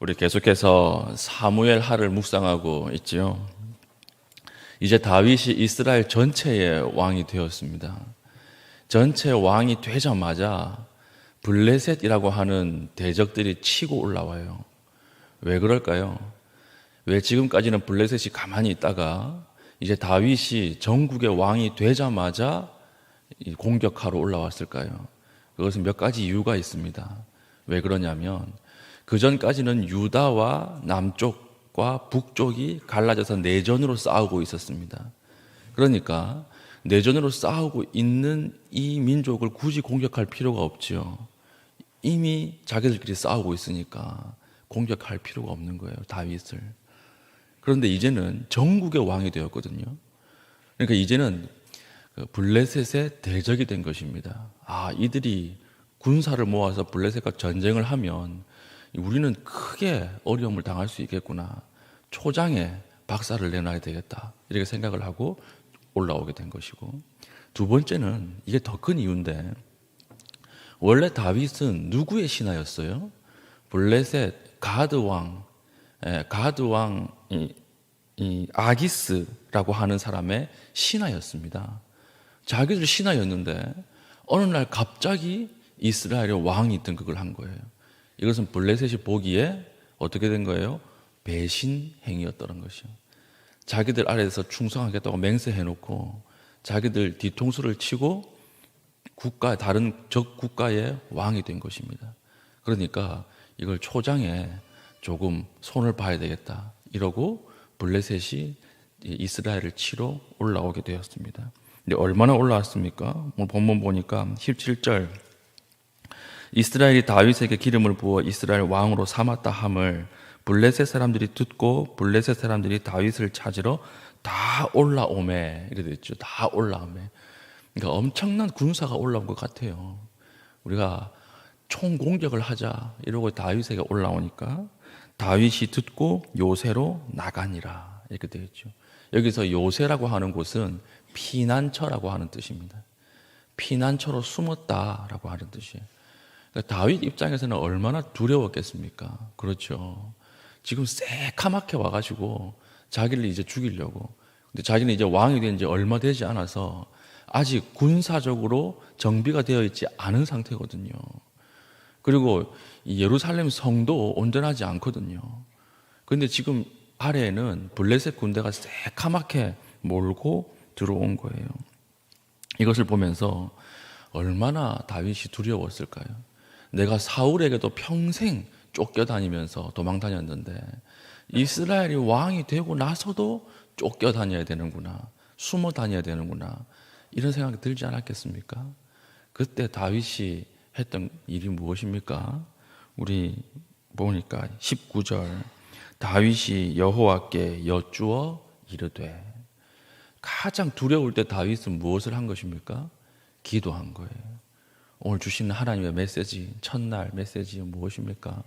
우리 계속해서 사무엘 하를 묵상하고 있지요. 이제 다윗이 이스라엘 전체의 왕이 되었습니다. 전체 왕이 되자마자 블레셋이라고 하는 대적들이 치고 올라와요. 왜 그럴까요? 왜 지금까지는 블레셋이 가만히 있다가 이제 다윗이 전국의 왕이 되자마자 공격하러 올라왔을까요? 그것은 몇 가지 이유가 있습니다. 왜 그러냐면 그 전까지는 유다와 남쪽과 북쪽이 갈라져서 내전으로 싸우고 있었습니다. 그러니까 내전으로 싸우고 있는 이 민족을 굳이 공격할 필요가 없지요. 이미 자기들끼리 싸우고 있으니까 공격할 필요가 없는 거예요, 다윗을. 그런데 이제는 전국의 왕이 되었거든요. 그러니까 이제는 블레셋의 대적이 된 것입니다. 이들이 군사를 모아서 블레셋과 전쟁을 하면 우리는 크게 어려움을 당할 수 있겠구나. 초장에 박살을 내놔야 되겠다. 이렇게 생각을 하고 올라오게 된 것이고, 두 번째는 이게 더 큰 이유인데, 원래 다윗은 누구의 신하였어요? 블레셋 가드 왕 아기스라고 하는 사람의 신하였습니다. 자기들 신하였는데 어느 날 갑자기 이스라엘의 왕이 등극을 한 거예요. 이것은 블레셋이 보기에 어떻게 된 거예요? 배신 행위였다는 것이요. 자기들 아래에서 충성하겠다고 맹세해놓고 자기들 뒤통수를 치고 다른 적 국가의 왕이 된 것입니다. 그러니까 이걸 초장에 조금 손을 봐야 되겠다 이러고 블레셋이 이스라엘을 치러 올라오게 되었습니다. 근데 얼마나 올라왔습니까? 오늘 본문 보니까 17절, 이스라엘이 다윗에게 기름을 부어 이스라엘 왕으로 삼았다 함을 블레셋 사람들이 듣고 블레셋 사람들이 다윗을 찾으러 다 올라오매, 이렇게 됐죠. 다 올라오매. 그러니까 엄청난 군사가 올라온 것 같아요. 우리가 총공격을 하자 이러고 다윗에게 올라오니까 다윗이 듣고 요새로 나가니라, 이렇게 되어 있죠. 여기서 요새라고 하는 곳은 피난처라고 하는 뜻입니다. 피난처로 숨었다라고 하는 뜻이에요. 그러니까 다윗 입장에서는 얼마나 두려웠겠습니까? 그렇죠. 지금 새카맣게 와가지고 자기를 이제 죽이려고. 근데 자기는 이제 왕이 된 지 얼마 되지 않아서 아직 군사적으로 정비가 되어 있지 않은 상태거든요. 그리고 이 예루살렘 성도 온전하지 않거든요. 그런데 지금 아래에는 블레셋 군대가 새카맣게 몰고 들어온 거예요. 이것을 보면서 얼마나 다윗이 두려웠을까요? 내가 사울에게도 평생 쫓겨다니면서 도망 다녔는데 이스라엘이 왕이 되고 나서도 쫓겨다녀야 되는구나, 숨어 다녀야 되는구나, 이런 생각이 들지 않았겠습니까? 그때 다윗이 했던 일이 무엇입니까? 우리 보니까 19절, 다윗이 여호와께 여쭈어 이르되. 가장 두려울 때 다윗은 무엇을 한 것입니까? 기도한 거예요. 오늘 주시는 하나님의 메시지, 첫날 메시지 무엇입니까?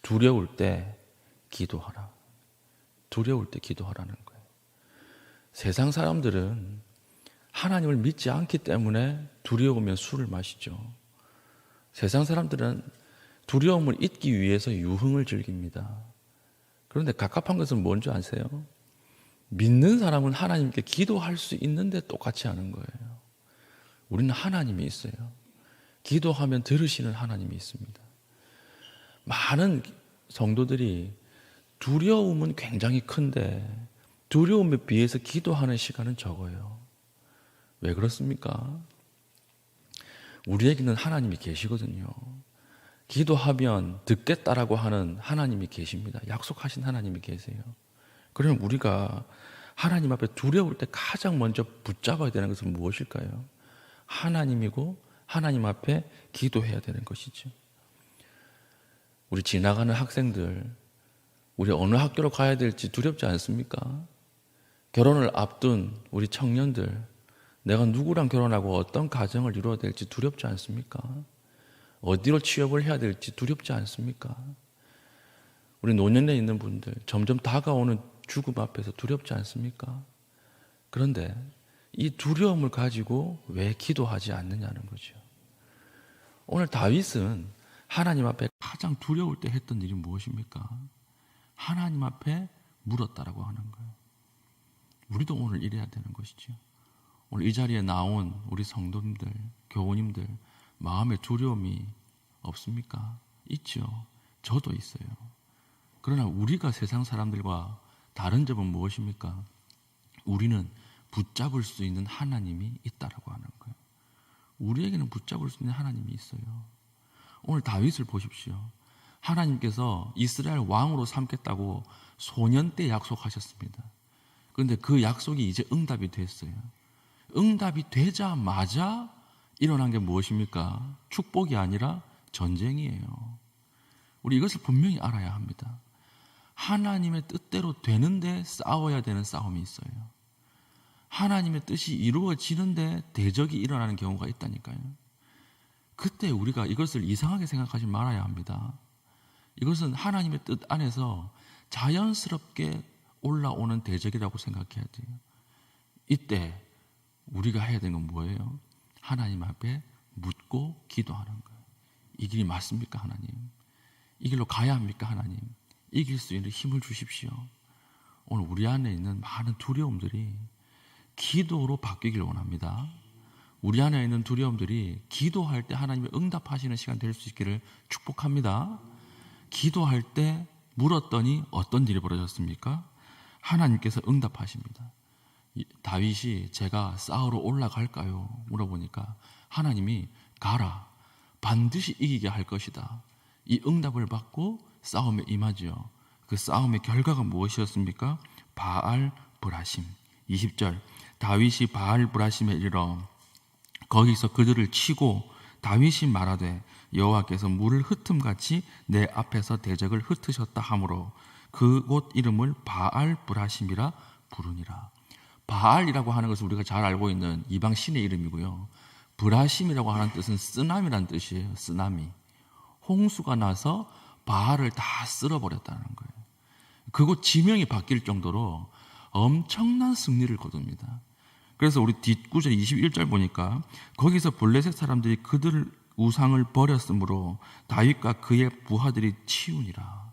두려울 때 기도하라. 두려울 때 기도하라는 거예요. 세상 사람들은 하나님을 믿지 않기 때문에 두려우면 술을 마시죠. 세상 사람들은 두려움을 잊기 위해서 유흥을 즐깁니다. 그런데 갑갑한 것은 뭔지 아세요? 믿는 사람은 하나님께 기도할 수 있는데 똑같이 하는 거예요. 우리는 하나님이 있어요. 기도하면 들으시는 하나님이 있습니다. 많은 성도들이 두려움은 굉장히 큰데 두려움에 비해서 기도하는 시간은 적어요. 왜 그렇습니까? 우리에게는 하나님이 계시거든요. 기도하면 듣겠다라고 하는 하나님이 계십니다. 약속하신 하나님이 계세요. 그러면 우리가 하나님 앞에 두려울 때 가장 먼저 붙잡아야 되는 것은 무엇일까요? 하나님이고 하나님 앞에 기도해야 되는 것이죠. 우리 지나가는 학생들, 우리 어느 학교로 가야 될지 두렵지 않습니까? 결혼을 앞둔 우리 청년들, 내가 누구랑 결혼하고 어떤 가정을 이루어야 될지 두렵지 않습니까? 어디로 취업을 해야 될지 두렵지 않습니까? 우리 노년에 있는 분들, 점점 다가오는 죽음 앞에서 두렵지 않습니까? 그런데 이 두려움을 가지고 왜 기도하지 않느냐는 거죠. 오늘 다윗은 하나님 앞에 가장 가장 두려울 때 했던 일이 무엇입니까? 하나님 앞에 물었다라고 하는 거예요. 우리도 오늘 이래야 되는 것이죠. 오늘 이 자리에 나온 우리 성도님들, 교우님들 마음에 두려움이 없습니까? 있죠. 저도 있어요. 그러나 우리가 세상 사람들과 다른 점은 무엇입니까? 우리는 붙잡을 수 있는 하나님이 있다라고 하는 거예요. 우리에게는 붙잡을 수 있는 하나님이 있어요. 오늘 다윗을 보십시오. 하나님께서 이스라엘 왕으로 삼겠다고 소년 때 약속하셨습니다. 그런데 그 약속이 이제 응답이 됐어요. 응답이 되자마자 일어난 게 무엇입니까? 축복이 아니라 전쟁이에요. 우리 이것을 분명히 알아야 합니다. 하나님의 뜻대로 되는데 싸워야 되는 싸움이 있어요. 하나님의 뜻이 이루어지는데 대적이 일어나는 경우가 있다니까요. 그때 우리가 이것을 이상하게 생각하지 말아야 합니다. 이것은 하나님의 뜻 안에서 자연스럽게 올라오는 대적이라고 생각해야 돼요. 이때 우리가 해야 되는 건 뭐예요? 하나님 앞에 묻고 기도하는 거예요. 이 길이 맞습니까, 하나님? 이 길로 가야 합니까, 하나님? 이길 수 있는 힘을 주십시오. 오늘 우리 안에 있는 많은 두려움들이 기도로 바뀌길 원합니다. 우리 안에 있는 두려움들이 기도할 때 하나님의 응답하시는 시간 될 수 있기를 축복합니다. 기도할 때 물었더니 어떤 일이 벌어졌습니까? 하나님께서 응답하십니다. 다윗이 제가 싸우러 올라갈까요? 물어보니까 하나님이 가라. 반드시 이기게 할 것이다. 이 응답을 받고 싸움에 임하지요. 그 싸움의 결과가 무엇이었습니까? 바알 브라심. 20절 다윗이 바알 브라심에 이르러 거기서 그들을 치고 다윗이 말하되 여호와께서 물을 흩음같이 내 앞에서 대적을 흩으셨다 하므로 그곳 이름을 바알 브라심이라 부르니라. 바알이라고 하는 것은 우리가 잘 알고 있는 이방 신의 이름이고요. 브라심이라고 하는 뜻은 쓰나미라는 뜻이에요. 쓰나미. 홍수가 나서 바알을 다 쓸어버렸다는 거예요. 그곳 지명이 바뀔 정도로 엄청난 승리를 거둡니다. 그래서 우리 뒷구절 21절 보니까 거기서 블레셋 사람들이 그들 우상을 버렸으므로 다윗과 그의 부하들이 치우니라.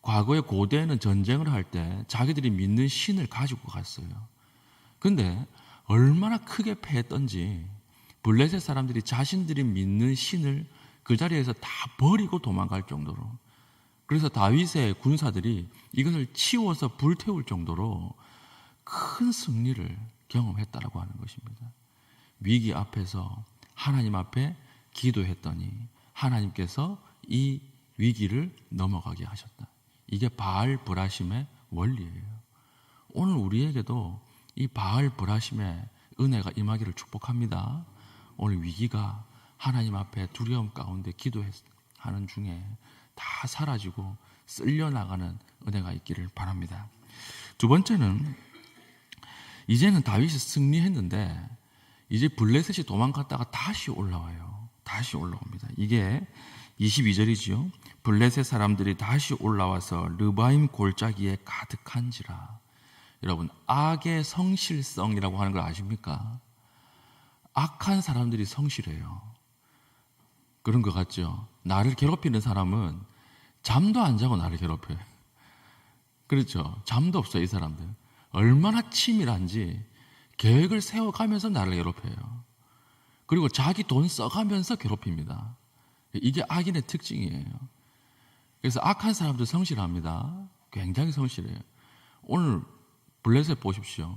과거에 고대에는 전쟁을 할 때 자기들이 믿는 신을 가지고 갔어요. 근데 얼마나 크게 패했던지 블레셋 사람들이 자신들이 믿는 신을 그 자리에서 다 버리고 도망갈 정도로, 그래서 다윗의 군사들이 이것을 치워서 불태울 정도로 큰 승리를 경험했다라고 하는 것입니다. 위기 앞에서 하나님 앞에 기도했더니 하나님께서 이 위기를 넘어가게 하셨다. 이게 바알 브라심의 원리예요. 오늘 우리에게도 이 바알 브라심의 은혜가 임하기를 축복합니다. 오늘 위기가 하나님 앞에 두려움 가운데 기도하는 중에 다 사라지고 쓸려나가는 은혜가 있기를 바랍니다. 두 번째는 이제는 다윗이 승리했는데 이제 블레셋이 도망갔다가 다시 올라와요. 다시 올라옵니다. 이게 22절이지요. 블레셋 사람들이 다시 올라와서 르바임 골짜기에 가득한지라. 여러분, 악의 성실성이라고 하는 걸 아십니까? 악한 사람들이 성실해요. 그런 것 같죠? 나를 괴롭히는 사람은 잠도 안 자고 나를 괴롭혀요. 그렇죠? 잠도 없어요, 이 사람들. 얼마나 치밀한지 계획을 세워가면서 나를 괴롭혀요. 그리고 자기 돈 써가면서 괴롭힙니다. 이게 악인의 특징이에요. 그래서 악한 사람들 성실합니다. 굉장히 성실해요. 오늘 블레셋 보십시오.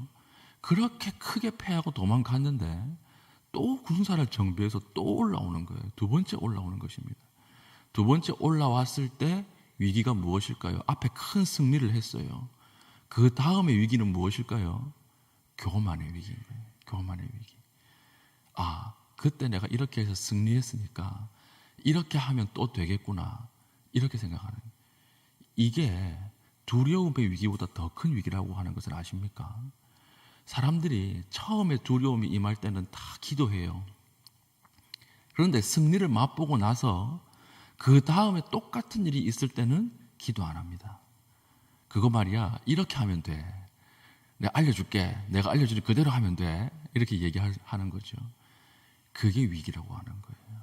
그렇게 크게 패하고 도망갔는데 또 군사를 정비해서 또 올라오는 거예요. 두 번째 올라오는 것입니다. 두 번째 올라왔을 때 위기가 무엇일까요? 앞에 큰 승리를 했어요. 그 다음의 위기는 무엇일까요? 교만의 위기인 거예요. 교만의 위기. 아, 그때 내가 이렇게 해서 승리했으니까 이렇게 하면 또 되겠구나. 이렇게 생각하는 거예요. 이게 두려움의 위기보다 더 큰 위기라고 하는 것을 아십니까? 사람들이 처음에 두려움이 임할 때는 다 기도해요. 그런데 승리를 맛보고 나서 그 다음에 똑같은 일이 있을 때는 기도 안 합니다. 그거 말이야, 이렇게 하면 돼. 내가 알려줄게. 내가 알려주니 그대로 하면 돼. 이렇게 얘기하는 거죠. 그게 위기라고 하는 거예요.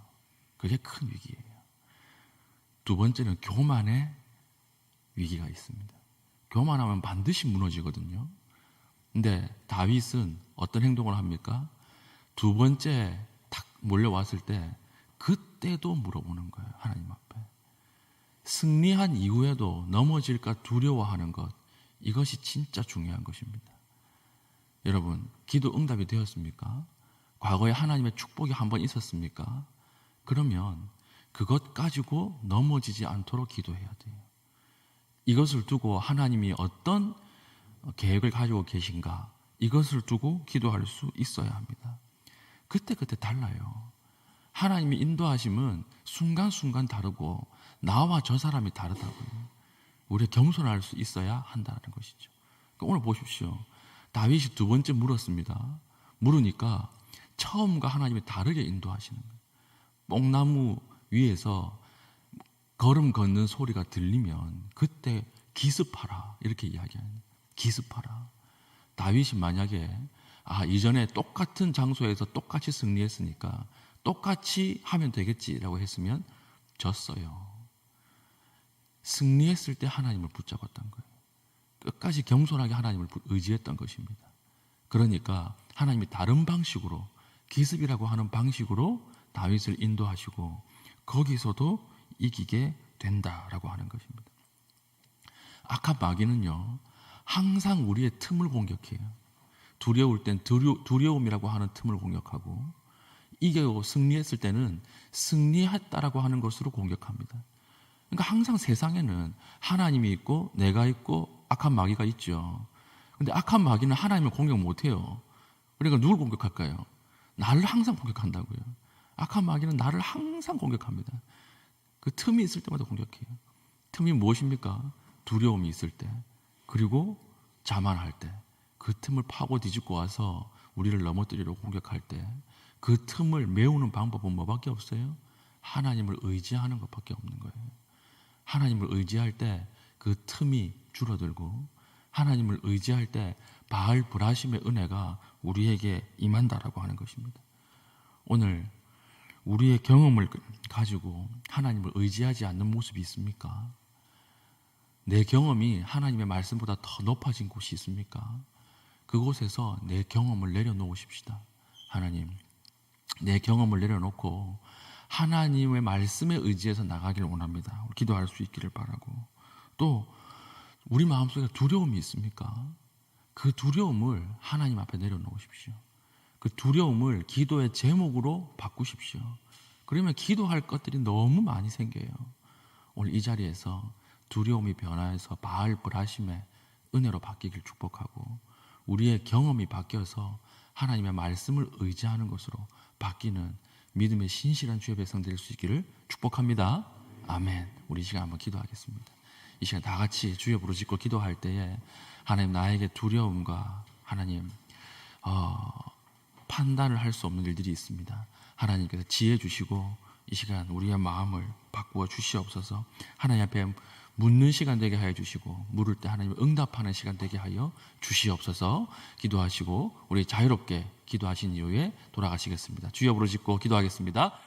그게 큰 위기예요. 두 번째는 교만의 위기가 있습니다. 교만하면 반드시 무너지거든요. 근데 다윗은 어떤 행동을 합니까? 두 번째 탁 몰려왔을 때 그때도 물어보는 거예요. 하나님 앞에. 승리한 이후에도 넘어질까 두려워하는 것, 이것이 진짜 중요한 것입니다. 여러분, 기도 응답이 되었습니까? 과거에 하나님의 축복이 한번 있었습니까? 그러면 그것 가지고 넘어지지 않도록 기도해야 돼요. 이것을 두고 하나님이 어떤 계획을 가지고 계신가, 이것을 두고 기도할 수 있어야 합니다. 그때 달라요. 하나님이 인도하심은 순간순간 다르고 나와 저 사람이 다르다고요. 우리가 겸손할 수 있어야 한다는 것이죠. 그러니까 오늘 보십시오. 다윗이 두 번째 물었습니다. 물으니까 처음과 하나님이 다르게 인도하시는 거예요. 뽕나무 위에서 걸음 걷는 소리가 들리면 그때 기습하라, 이렇게 이야기합니다. 기습하라. 다윗이 만약에 이전에 똑같은 장소에서 똑같이 승리했으니까 똑같이 하면 되겠지라고 했으면 졌어요. 승리했을 때 하나님을 붙잡았던 거예요. 끝까지 겸손하게 하나님을 의지했던 것입니다. 그러니까 하나님이 다른 방식으로, 기습이라고 하는 방식으로 다윗을 인도하시고 거기서도 이기게 된다라고 하는 것입니다. 악한 마귀는요, 항상 우리의 틈을 공격해요. 두려울 땐 두려움이라고 하는 틈을 공격하고, 이기고 승리했을 때는 승리했다라고 하는 것으로 공격합니다. 그러니까 항상 세상에는 하나님이 있고 내가 있고 악한 마귀가 있죠. 근데 악한 마귀는 하나님을 공격 못해요. 그러니까 누굴 공격할까요? 나를 항상 공격한다고요. 악한 마귀는 나를 항상 공격합니다. 그 틈이 있을 때마다 공격해요. 틈이 무엇입니까? 두려움이 있을 때, 그리고 자만할 때, 그 틈을 파고 뒤집고 와서 우리를 넘어뜨리려고 공격할 때, 그 틈을 메우는 방법은 뭐밖에 없어요? 하나님을 의지하는 것밖에 없는 거예요. 하나님을 의지할 때 그 틈이 줄어들고, 하나님을 의지할 때 바알 브라심의 은혜가 우리에게 임한다라고 하는 것입니다. 오늘 우리의 경험을 가지고 하나님을 의지하지 않는 모습이 있습니까? 내 경험이 하나님의 말씀보다 더 높아진 곳이 있습니까? 그곳에서 내 경험을 내려놓으십시다. 하나님, 내 경험을 내려놓고 하나님의 말씀에 의지해서 나가기를 원합니다. 기도할 수 있기를 바라고, 또 우리 마음속에 두려움이 있습니까? 그 두려움을 하나님 앞에 내려놓으십시오. 그 두려움을 기도의 제목으로 바꾸십시오. 그러면 기도할 것들이 너무 많이 생겨요. 오늘 이 자리에서 두려움이 변화해서 바알 브라심의 은혜로 바뀌길 축복하고, 우리의 경험이 바뀌어서 하나님의 말씀을 의지하는 것으로 바뀌는 믿음의 신실한 주의 백성 될 수 있기를 축복합니다. 아멘. 우리 이 시간 한번 기도하겠습니다. 이 시간 다 같이 주여 부르짖고 기도할 때에 하나님, 나에게 두려움과 하나님 판단을 할 수 없는 일들이 있습니다. 하나님께서 지혜 주시고 이 시간 우리의 마음을 바꾸어 주시옵소서. 하나님 앞에 묻는 시간 되게 하여 주시고, 물을 때 하나님 응답하는 시간 되게 하여 주시옵소서. 기도하시고 우리 자유롭게 기도하신 이후에 돌아가시겠습니다. 주여 부르짖고 기도하겠습니다.